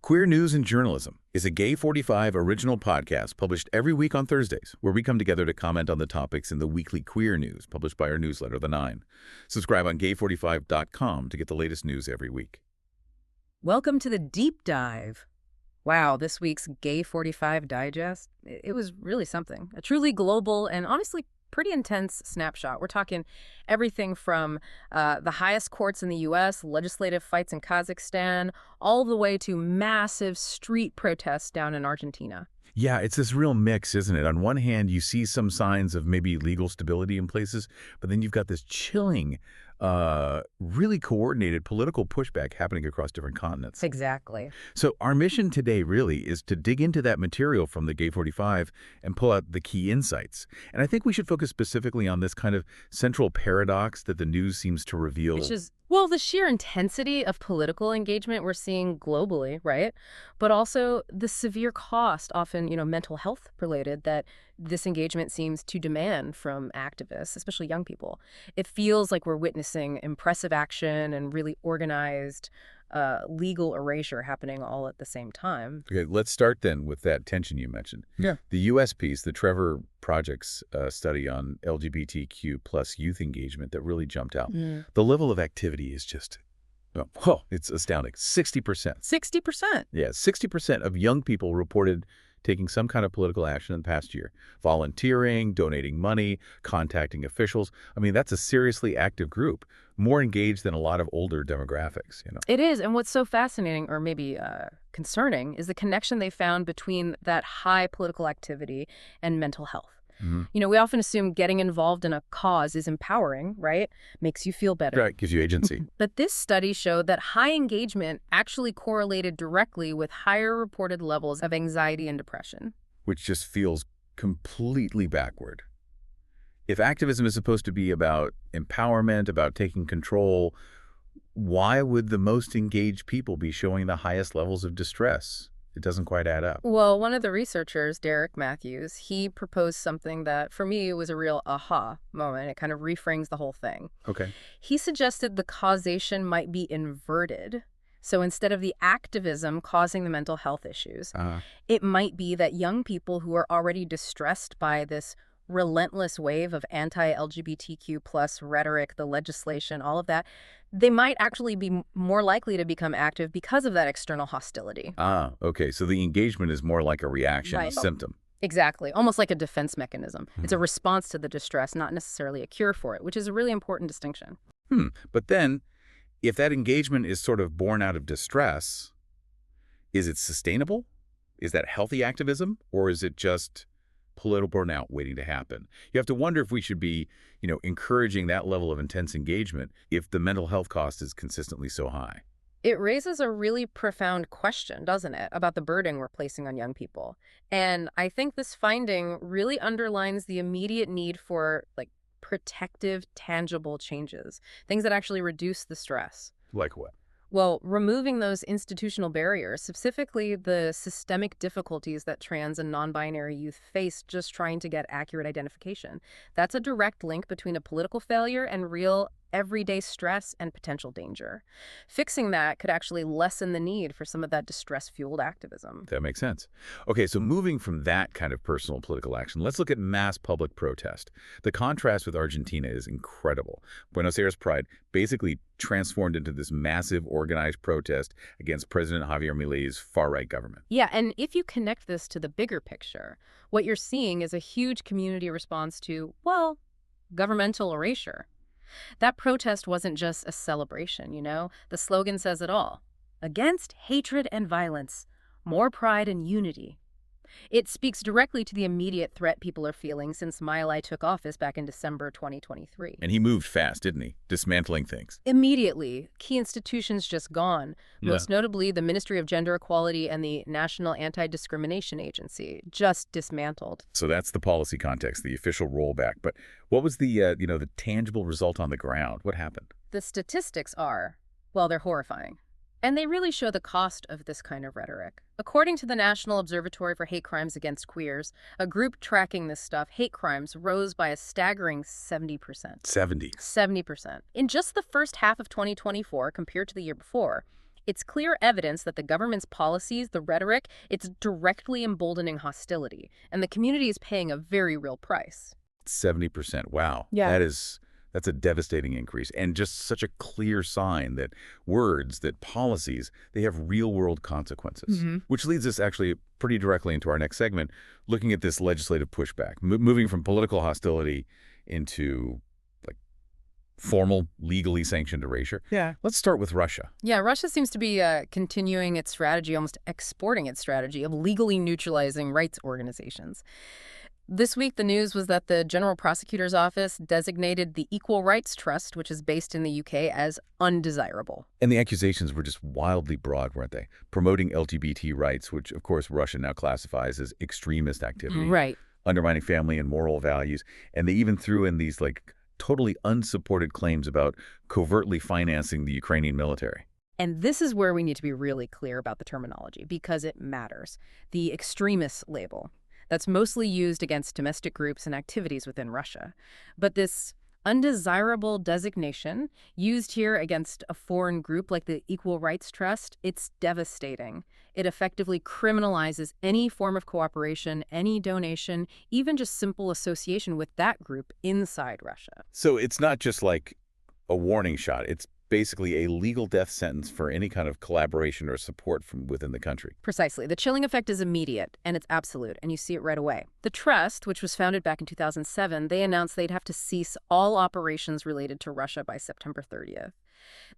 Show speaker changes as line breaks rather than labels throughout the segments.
Queer News and Journalism is a Gay 45 original podcast published every week on Thursdays, where we come together to comment on the topics in the weekly queer news published by our newsletter, The Nine. Subscribe on gay45.com to get the latest news every week.
Welcome to the Deep Dive. Wow, this week's Gay 45 Digest, it was really something. A truly global and honestly pretty intense snapshot. We're talking everything from the highest courts in the U.S., legislative fights in Kazakhstan, all the way to massive street protests down in Argentina.
Yeah, it's this real mix, isn't it? On one hand, you see some signs of maybe legal stability in places, but then you've got this chilling, really coordinated political pushback happening across different continents.
Exactly.
So our mission today really is to dig into that material from the Gay 45 and pull out the key insights. And I think we should focus specifically on this kind of central paradox that the news seems to reveal.
Which is, well, the sheer intensity of political engagement we're seeing globally, right? But also the severe cost, often, mental health related, that this engagement seems to demand from activists, especially young people. It feels like we're witnessing impressive action and really organized legal erasure happening all at the same time.
Okay, let's start then with that tension you mentioned.
Yeah.
The U.S. piece, the Trevor Project's study on LGBTQ plus youth engagement that really jumped out. The level of activity is just, it's astounding. 60%.
60%.
Yeah, 60% of young people reported taking some kind of political action in the past year. Volunteering, donating money, contacting officials. I mean, that's a seriously active group, more engaged than a lot of older demographics,
It is, and what's so fascinating, or maybe concerning, is the connection they found between that high political activity and mental health. We often assume getting involved in a cause is empowering, right? Makes you feel better.
Right, gives you agency.
But this study showed that high engagement actually correlated directly with higher reported levels of anxiety and depression.
Which just feels completely backward. If activism is supposed to be about empowerment, about taking control, why would the most engaged people be showing the highest levels of distress? It doesn't quite add up.
Well, one of the researchers, Derek Matthews, he proposed something that, for me, was a real aha moment. It kind of reframes the whole thing.
Okay.
He suggested the causation might be inverted. So instead of the activism causing the mental health issues, it might be that young people who are already distressed by this relentless wave of anti-LGBTQ plus rhetoric, the legislation, all of that, they might actually be more likely to become active because of that external hostility.
Okay. So the engagement is more like a reaction,
Right.
a symptom.
Exactly. Almost like a defense mechanism. It's a response to the distress, not necessarily a cure for it, which is a really important distinction.
But then, if that engagement is sort of born out of distress, is it sustainable? Is that healthy activism? Or is it just political burnout waiting to happen? You have to wonder if we should be, encouraging that level of intense engagement if the mental health cost is consistently so high.
It raises a really profound question, doesn't it, about the burden we're placing on young people. And I think this finding really underlines the immediate need for, protective, tangible changes, things that actually reduce the stress.
Like what?
Well, removing those institutional barriers, specifically the systemic difficulties that trans and non-binary youth face just trying to get accurate identification. That's a direct link between a political failure and real everyday stress and potential danger. Fixing that could actually lessen the need for some of that distress-fueled activism.
That makes sense. Okay, so moving from that kind of personal political action, let's look at mass public protest. The contrast with Argentina is incredible. Buenos Aires Pride basically transformed into this massive organized protest against President Javier Milei's far-right government.
Yeah, and if you connect this to the bigger picture, what you're seeing is a huge community response to, governmental erasure. That protest wasn't just a celebration, The slogan says it all. Against hatred and violence, more pride and unity. It speaks directly to the immediate threat people are feeling since Milei took office back in December 2023.
And he moved fast, didn't he? Dismantling things.
Immediately, key institutions just gone, most notably the Ministry of Gender Equality and the National Anti-Discrimination Agency, just dismantled.
So that's the policy context, the official rollback. But what was the, the tangible result on the ground? What happened?
The statistics are, they're horrifying. And they really show the cost of this kind of rhetoric. According to the National Observatory for Hate Crimes Against Queers, a group tracking this stuff, hate crimes rose by a staggering 70%.
70%.
70%. In just the first half of 2024, compared to the year before, It's clear evidence that the government's policies, the rhetoric, it's directly emboldening hostility, and the community is paying a very real price.
70%. Wow.
Yeah.
That's a devastating increase, and just such a clear sign that words, that policies, they have real-world consequences. Which leads us actually pretty directly into our next segment, looking at this legislative pushback, moving from political hostility into like formal, legally sanctioned erasure.
Yeah.
Let's start with Russia.
Yeah, Russia seems to be continuing its strategy, almost exporting its strategy of legally neutralizing rights organizations. This week, the news was that the General Prosecutor's Office designated the Equal Rights Trust, which is based in the UK, as undesirable.
And the accusations were just wildly broad, weren't they? Promoting LGBT rights, which, of course, Russia now classifies as extremist activity.
Right.
Undermining family and moral values. And they even threw in these, like, totally unsupported claims about covertly financing the Ukrainian military.
And this is where we need to be really clear about the terminology, because it matters. The extremist label. That's mostly used against domestic groups and activities within Russia. But this undesirable designation used here against a foreign group like the Equal Rights Trust, it's devastating. It effectively criminalizes any form of cooperation, any donation, even just simple association with that group inside Russia.
So it's not just like a warning shot. It's basically a legal death sentence for any kind of collaboration or support from within the country.
Precisely. The chilling effect is immediate, and it's absolute, and you see it right away. The trust, which was founded back in 2007, they announced they'd have to cease all operations related to Russia by September 30th.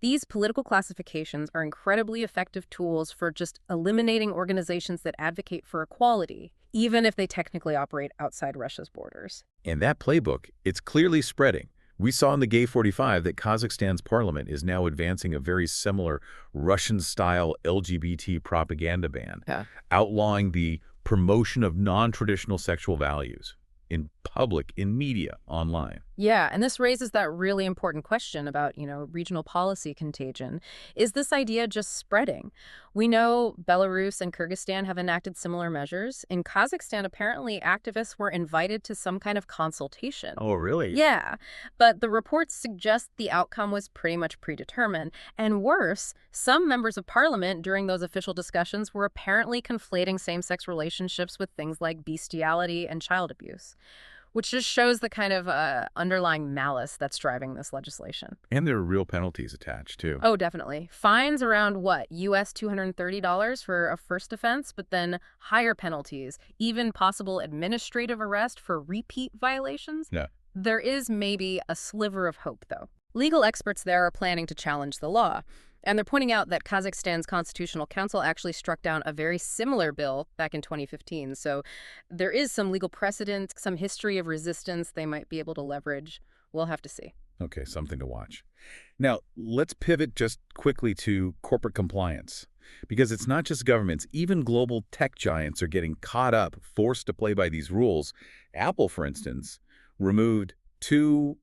These political classifications are incredibly effective tools for just eliminating organizations that advocate for equality, even if they technically operate outside Russia's borders.
And that playbook, it's clearly spreading. We saw in the Gay 45 that Kazakhstan's parliament is now advancing a very similar Russian-style LGBT propaganda ban, outlawing the promotion of non-traditional sexual values in public, in media, online.
Yeah, and this raises that really important question about, regional policy contagion. Is this idea just spreading? We know Belarus and Kyrgyzstan have enacted similar measures. In Kazakhstan, apparently activists were invited to some kind of consultation.
Oh, really?
Yeah, but the reports suggest the outcome was pretty much predetermined. And worse, some members of parliament during those official discussions were apparently conflating same-sex relationships with things like bestiality and child abuse, which just shows the kind of underlying malice that's driving this legislation.
And there are real penalties attached, too.
Oh, definitely. Fines around, US $230 for a first offense, but then higher penalties, even possible administrative arrest for repeat violations.
Yeah.
There is maybe a sliver of hope, though. Legal experts there are planning to challenge the law. And they're pointing out that Kazakhstan's Constitutional Council actually struck down a very similar bill back in 2015. So there is some legal precedent, some history of resistance they might be able to leverage. We'll have to see.
Okay, something to watch. Now, let's pivot just quickly to corporate compliance. Because it's not just governments, even global tech giants are getting caught up, forced to play by these rules. Apple, for instance, removed 2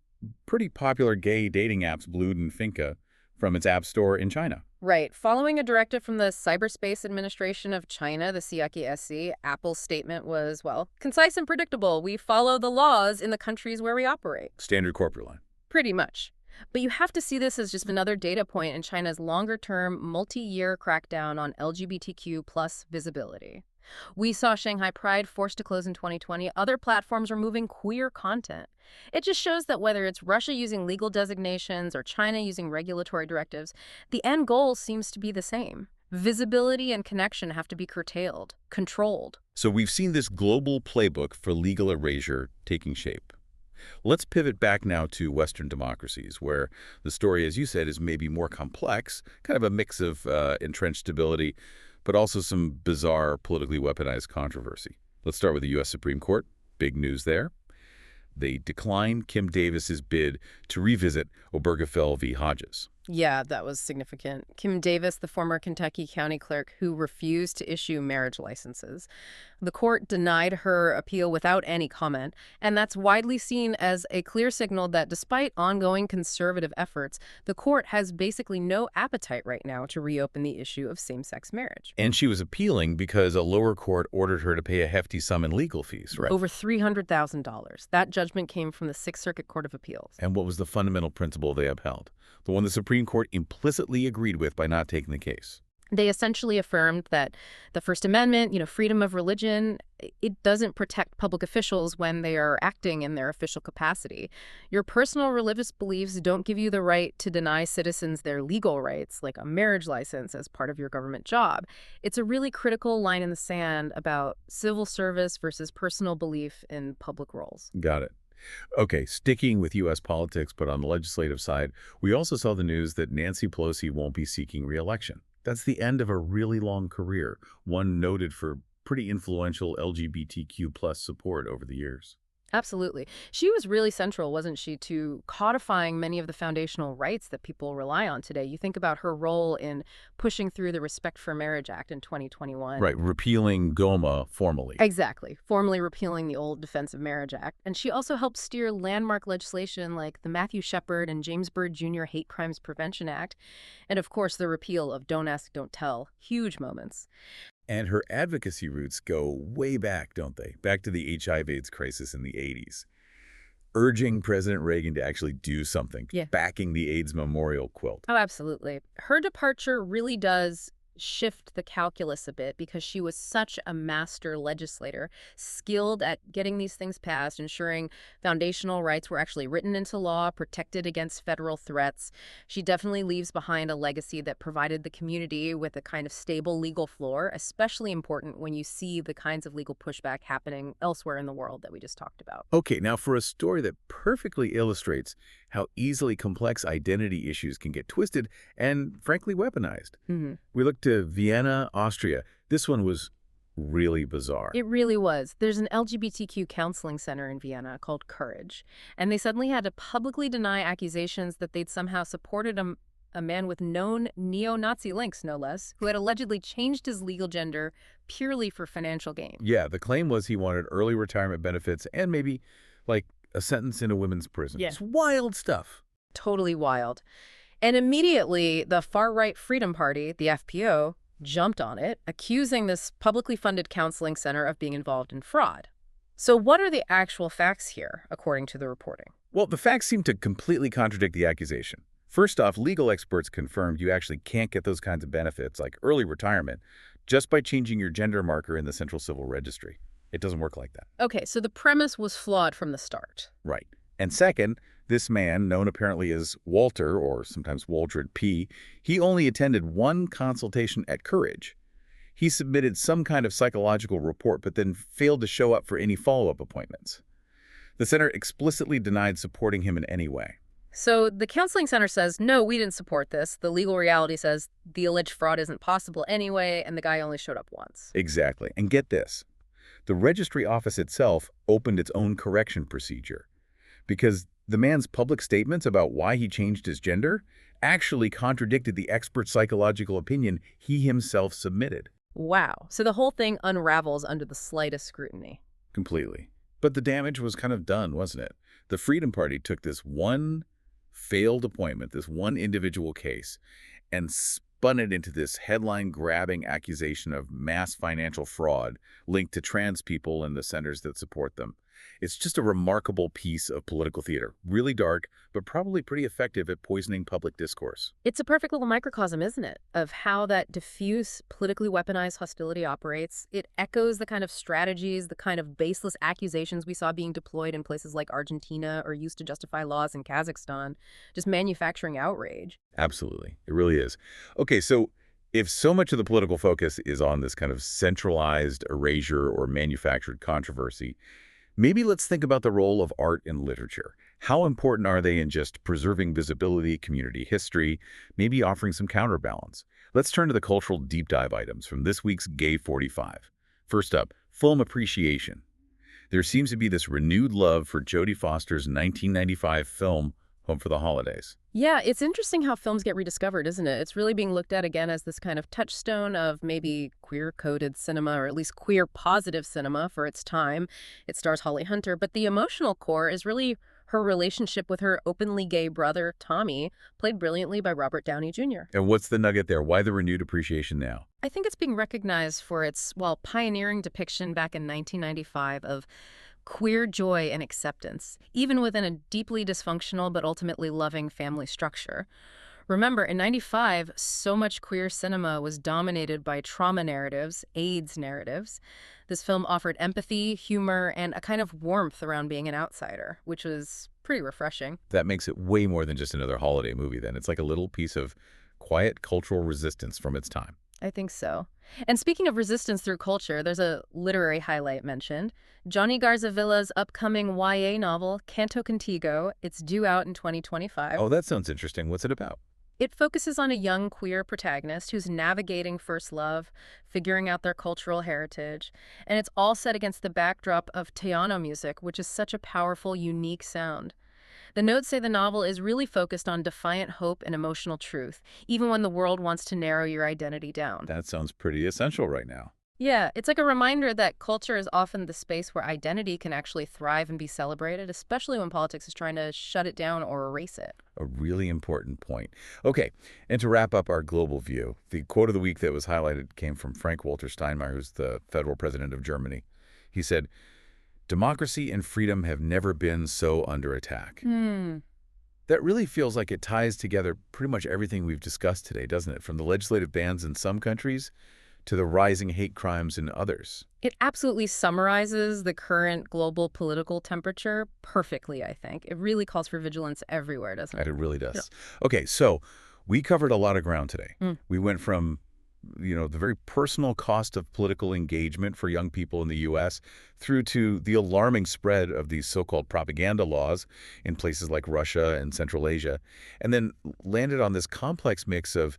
pretty popular gay dating apps, Blued and Finca, from its app store in China.
Right. Following a directive from the Cyberspace Administration of China, the CICSC, Apple's statement was, concise and predictable. We follow the laws in the countries where we operate.
Standard corporate line.
Pretty much. But you have to see this as just another data point in China's longer-term, multi-year crackdown on LGBTQ plus visibility. We saw Shanghai Pride forced to close in 2020. Other platforms are moving queer content. It just shows that whether it's Russia using legal designations or China using regulatory directives, the end goal seems to be the same. Visibility and connection have to be curtailed, controlled.
So we've seen this global playbook for legal erasure taking shape. Let's pivot back now to Western democracies, where the story, as you said, is maybe more complex, kind of a mix of entrenched stability, but also some bizarre politically weaponized controversy. Let's start with the U.S. Supreme Court. Big news there. They declined Kim Davis's bid to revisit Obergefell v. Hodges.
Yeah, that was significant. Kim Davis, the former Kentucky county clerk who refused to issue marriage licenses. The court denied her appeal without any comment, and that's widely seen as a clear signal that despite ongoing conservative efforts, the court has basically no appetite right now to reopen the issue of same-sex marriage.
And she was appealing because a lower court ordered her to pay a hefty sum in legal fees, right?
Over $300,000. That judgment came from the Sixth Circuit Court of Appeals.
And what was the fundamental principle they upheld? The one the Supreme Supreme Court implicitly agreed with by not taking the case.
They essentially affirmed that the First Amendment, freedom of religion, it doesn't protect public officials when they are acting in their official capacity. Your personal religious beliefs don't give you the right to deny citizens their legal rights, like a marriage license as part of your government job. It's a really critical line in the sand about civil service versus personal belief in public roles.
Got it. Okay, sticking with U.S. politics, but on the legislative side, we also saw the news that Nancy Pelosi won't be seeking re-election. That's the end of a really long career, one noted for pretty influential LGBTQ plus support over the years.
Absolutely. She was really central, wasn't she, to codifying many of the foundational rights that people rely on today. You think about her role in pushing through the Respect for Marriage Act in 2021.
Right, repealing GOMA formally.
Exactly. Formally repealing the old Defense of Marriage Act. And she also helped steer landmark legislation like the Matthew Shepard and James Byrd Jr. Hate Crimes Prevention Act. And of course, the repeal of Don't Ask, Don't Tell. Huge moments.
And her advocacy roots go way back, don't they? Back to the HIV/AIDS crisis in the 80s. Urging President Reagan to actually do something.
Yeah.
Backing the AIDS memorial quilt.
Oh, absolutely. Her departure really does shift the calculus a bit because she was such a master legislator, skilled at getting these things passed, ensuring foundational rights were actually written into law, protected against federal threats. She definitely leaves behind a legacy that provided the community with a kind of stable legal floor, especially important when you see the kinds of legal pushback happening elsewhere in the world that we just talked about.
Okay, now for a story that perfectly illustrates how easily complex identity issues can get twisted and, frankly, weaponized. We look to Vienna, Austria. This one was really bizarre.
It really was. There's an LGBTQ counseling center in Vienna called Courage, and they suddenly had to publicly deny accusations that they'd somehow supported a man with known neo-Nazi links, no less, who had allegedly changed his legal gender purely for financial gain.
Yeah, the claim was he wanted early retirement benefits and maybe, like, a sentence in a women's prison.
Yeah.
It's wild stuff.
Totally wild. And immediately, the far-right Freedom Party, the FPO, jumped on it, accusing this publicly funded counseling center of being involved in fraud. So what are the actual facts here, according to the reporting?
Well, the facts seem to completely contradict the accusation. First off, legal experts confirmed you actually can't get those kinds of benefits, like early retirement, just by changing your gender marker in the Central Civil Registry. It doesn't work like that.
Okay, so the premise was flawed from the start.
Right. And second, this man, known apparently as Walter, or sometimes Waldred P., he only attended one consultation at Courage. He submitted some kind of psychological report, but then failed to show up for any follow-up appointments. The center explicitly denied supporting him in any way.
So the counseling center says, no, we didn't support this. The legal reality says the alleged fraud isn't possible anyway, and the guy only showed up once.
Exactly. And get this. The registry office itself opened its own correction procedure because the man's public statements about why he changed his gender actually contradicted the expert psychological opinion he himself submitted.
Wow. So the whole thing unravels under the slightest scrutiny.
Completely. But the damage was kind of done, wasn't it? The Freedom Party took this one failed appointment, this one individual case, and spun it into this headline-grabbing accusation of mass financial fraud linked to trans people and the centers that support them. It's just a remarkable piece of political theater. Really dark, but probably pretty effective at poisoning public discourse.
It's a perfect little microcosm, isn't it, of how that diffuse, politically weaponized hostility operates. It echoes the kind of strategies, the kind of baseless accusations we saw being deployed in places like Argentina or used to justify laws in Kazakhstan, just manufacturing outrage.
Absolutely. It really is. Okay, so if so much of the political focus is on this kind of centralized erasure or manufactured controversy, maybe let's think about the role of art and literature. How important are they in just preserving visibility, community history, maybe offering some counterbalance? Let's turn to the cultural deep dive items from this week's Gay 45. First up, film appreciation. There seems to be this renewed love for Jodie Foster's 1995 film, Home for the Holidays.
Yeah, it's interesting how films get rediscovered, isn't it? It's really being looked at again as this kind of touchstone of maybe queer-coded cinema, or at least queer-positive cinema for its time. It stars Holly Hunter, but the emotional core is really her relationship with her openly gay brother, Tommy, played brilliantly by Robert Downey Jr.
And what's the nugget there? Why the renewed appreciation now?
I think it's being recognized for its, pioneering depiction back in 1995 of queer joy and acceptance, even within a deeply dysfunctional but ultimately loving family structure. Remember, in 95, so much queer cinema was dominated by trauma narratives, AIDS narratives. This film offered empathy, humor, and a kind of warmth around being an outsider, which was pretty refreshing.
That makes it way more than just another holiday movie then. It's like a little piece of quiet cultural resistance from its time.
I think so. And speaking of resistance through culture, there's a literary highlight mentioned. Johnny Garzavilla's upcoming YA novel, Canto Contigo. It's due out in 2025.
Oh, that sounds interesting. What's it about?
It focuses on a young queer protagonist who's navigating first love, figuring out their cultural heritage, and it's all set against the backdrop of Teano music, which is such a powerful, unique sound. The notes say the novel is really focused on defiant hope and emotional truth, even when the world wants to narrow your identity down.
That sounds pretty essential right now.
Yeah, it's like a reminder that culture is often the space where identity can actually thrive and be celebrated, especially when politics is trying to shut it down or erase it.
A really important point. Okay, and to wrap up our global view, the quote of the week that was highlighted came from Frank-Walter Steinmeier, who's the federal president of Germany. He said, "Democracy and freedom have never been so under attack." That really feels like it ties together pretty much everything we've discussed today, doesn't it? From the legislative bans in some countries to the rising hate crimes in others.
It absolutely summarizes the current global political temperature perfectly, I think. It really calls for vigilance everywhere, doesn't it?
It really does.
Yeah.
Okay, so we covered a lot of ground today.
Mm.
We went from the very personal cost of political engagement for young people in the U.S. through to the alarming spread of these so-called propaganda laws in places like Russia and Central Asia, and then landed on this complex mix of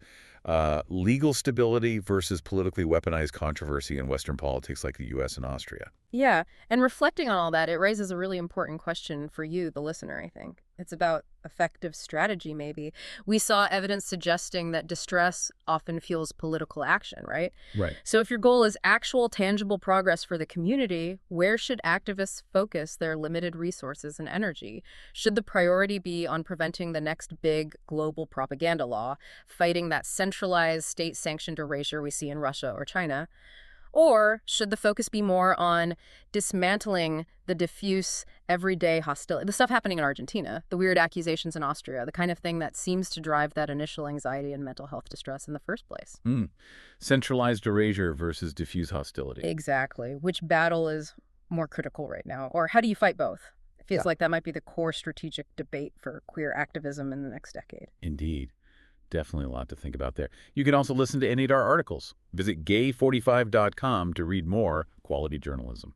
legal stability versus politically weaponized controversy in Western politics like the U.S. and Austria.
Yeah, and reflecting on all that, it raises a really important question for you, the listener, I think. It's about effective strategy, maybe. We saw evidence suggesting that distress often fuels political action, right?
Right.
So if your goal is actual tangible progress for the community, where should activists focus their limited resources and energy? Should the priority be on preventing the next big global propaganda law, fighting that centralized state-sanctioned erasure we see in Russia or China? Or should the focus be more on dismantling the diffuse, everyday hostility, the stuff happening in Argentina, the weird accusations in Austria, the kind of thing that seems to drive that initial anxiety and mental health distress in the first place?
Centralized erasure versus diffuse hostility.
Exactly. Which battle is more critical right now? Or how do you fight both? It feels like that might be the core strategic debate for queer activism in the next decade.
Indeed. Definitely a lot to think about there. You can also listen to any of our articles. Visit gay45.com to read more quality journalism.